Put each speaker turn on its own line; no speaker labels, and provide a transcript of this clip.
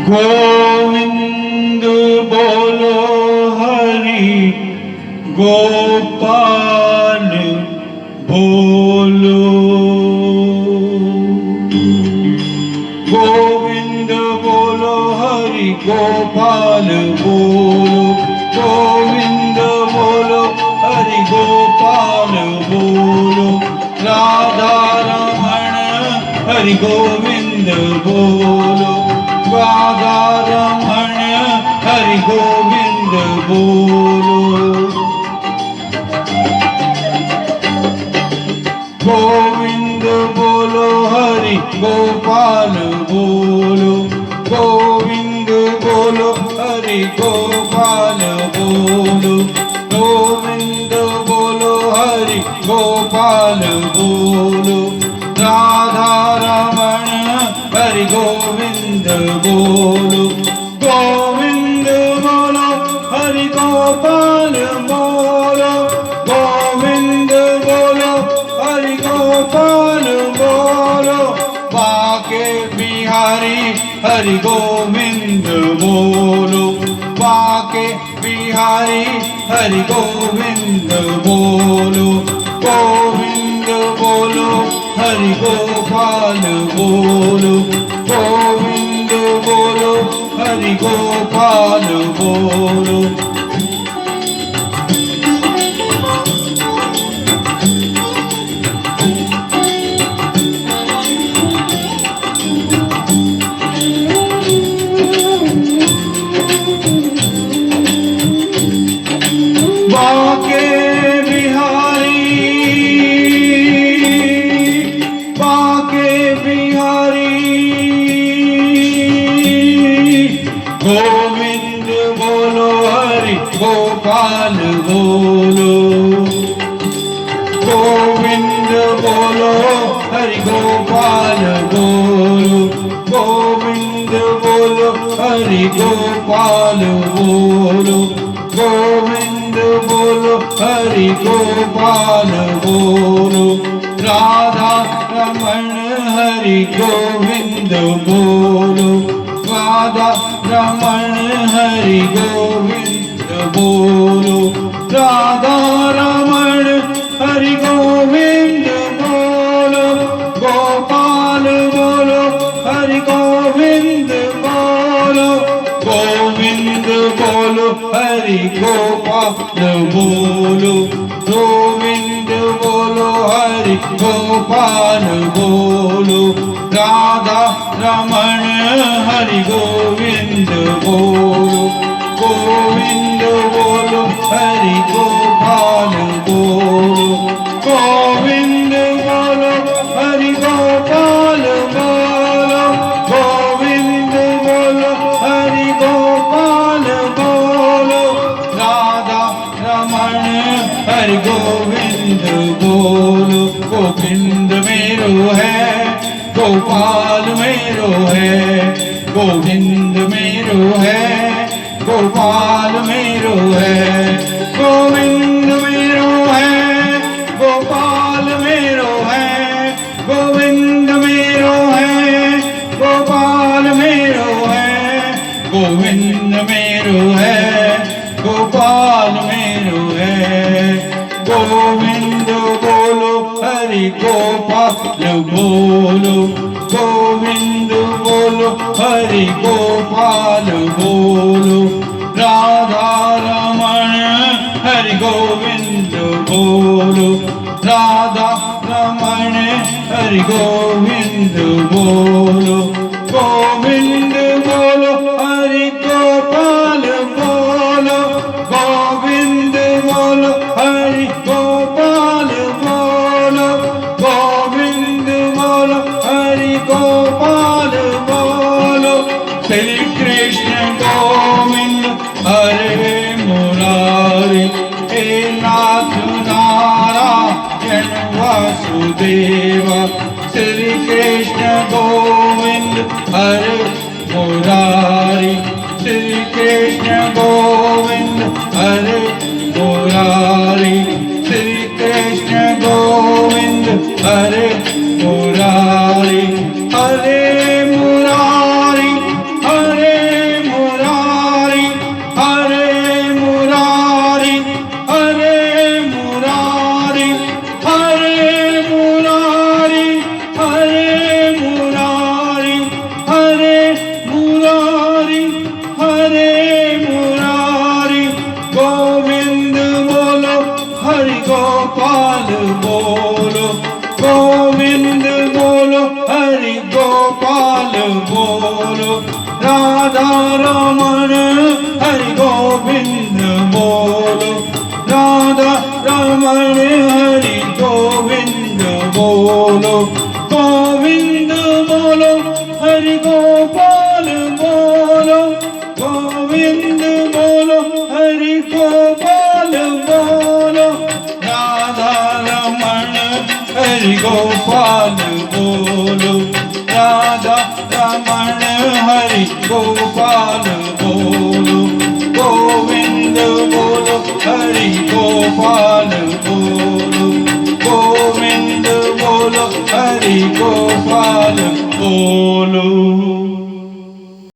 गोविंद बोलो हरि गोपाल बोलो। गोविंद बोलो हरि गोपाल बोलो। गोविंद बोलो हरि गोपाल बोलो। राधा रमण हरि गोविंद बोलो। राधा रमण हरि गोविंद बोलो। गोविंद बोलो हरि गोपाल बोलो। गोविंद बोलो हरि गोपाल बोलो। गोविंद बोलो हरि गोपाल बोलो। राधा रमण हरि गोविंद बोलो। गोविंद बोलो हरि गोपाल बोलो। गोविंद बोलो हरि गोपाल बोलो। बाके बिहारी हरि गोविंद बोलो। बाके बिहारी हरि गोविंद बोलो। गोविंद बोलो हरि गोपाल बोलो। गोविंद बोलो हरि गोपाल बोलो। बाके बिहारी बाके बिहारी गोविंद बोलो हरि गोपाल बोलो। गोविंद बोलो हरि गोपाल बोलो। गोविंद बोलो हरि गोपाल बोलो। गोविंद बोलो हरि गोपाल बोलो। राधा रमण हरि गोविंद बोलो। राधा रमण हरि गोविंद बोलो। राधा रमण हरि गोविंद बोलो। गोपाल बोलो हरि गोविंद बोलो। गोविंद बोलो हरि गोपाल बोलो। गोविंद बोलो हरि गोपाल बोलो। राधा रमण हरि गोविंद बोलो। गोविंद बोलो हरि गोपाल बोलो। गोविंद बोलो हरि गोपाल बोलो। गोविंद बोलो हरि गोपाल बोलो। राधा रमण हरि गोविंद बोलो। गोविंद मेरो है गोपाल मेरो है। गोविंद मेरो है गोपाल मेरो है। गोविंद मेरो है गोपाल मेरो है। गोविंद मेरो है गोपाल मेरो है। गोविंद मेरो है गोपाल मेरो है। गोविंद बोलो हरि गोपाल बोलो। गोविंद बोलो हरि गोपाल बोलो। राधा रमण हरि गोविंद बोलो। राधा रमण हरि गोविंद बोलो। गोविंद बोलो हरि गोपाल बोलो। गोविंद बोलो हरि गोपाल बोलो। गोविंद बोलो हरि गोपाल बोलो। श्री कृष्ण गोविंद हरे मुरारी। हे नाथ नारायण वासुदेवा। श्री कृष्ण गोविंद हरे मुरारी। श्री कृष्ण गोविंद हरे मुरारी। श्री कृष्ण गोविंद हरे मुरारी। हरे मुरारी हरे गोविंद बोलो हरि गोपाल बोलो गोविंद बोलो हरि गोपाल बोलो राधा रमण हरि गोपाल बोलो राधा रमण हरि गोपाल बोलो गोविंद बोलो हरि गोपाल बोलो गोविंद बोलो हरि गोपाल बोलो।